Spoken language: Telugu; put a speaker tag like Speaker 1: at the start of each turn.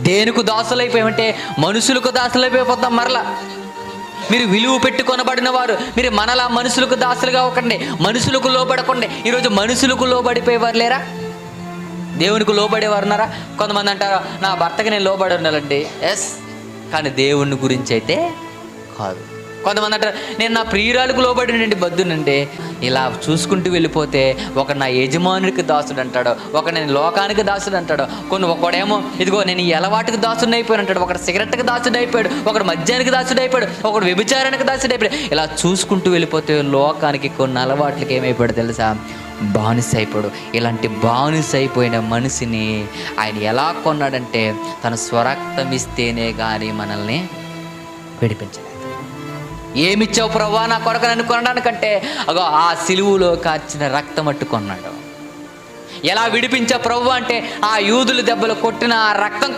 Speaker 1: దేనికి దాసులైపోయామంటే మనుషులకు దాసులైపోతాం. మరలా మీరు విలువ పెట్టి కొనబడిన వారు, మీరు మనలా మనుషులకు దాసులుగా అవ్వకండి, మనుషులకు లోబడకండి. ఈరోజు మనుషులకు లోబడిపోయేవారు లేరా? దేవునికి లోబడేవారు ఉన్నారా? కొంతమంది అంటారు, నా భర్తకి నేను లోబడి ఉండాలండి. ఎస్, కానీ దేవుని గురించి అయితే కాదు. కొంతమంది అంటారు, నేను నా ప్రియురాలకు లోబడినండి, బద్దునండి. ఇలా చూసుకుంటూ వెళ్ళిపోతే ఒక నా యజమానుడికి దాసుడు అంటాడు, ఒక నేను లోకానికి దాసుడు అంటాడు, ఒకడేమో ఇదిగో నేను ఈ అలవాటుకి దాసుడు అయిపోయాను అంటాడు, ఒకడు సిగరెట్కి దాసుడు అయిపోయాడు, ఒకడు మద్యానికి దాసుడు అయిపోయాడు, ఒకడు వ్యభిచారానికి దాసుడు అయిపోయాడు. ఇలా చూసుకుంటూ వెళ్ళిపోతే లోకానికి కొన్ని అలవాట్లకి ఏమైపోయాడు తెలుసా? బానిస అయిపోయాడు. ఇలాంటి బానిస అయిపోయిన మనిషిని ఆయన ఎలా కొన్నాడంటే తన స్వరక్తం ఇస్తేనే కానీ మనల్ని విడిపించలేదు. ఏమిచ్చావు ప్రభువా నా కొరకు నన్ను కొనడానికంటే అగో ఆ సిలువులో కార్చిన రక్తం అట్టు కొన్నాడు. ఎలా విడిపించావు ప్రభువా అంటే ఆ యూదులు దెబ్బలు కొట్టిన ఆ రక్తం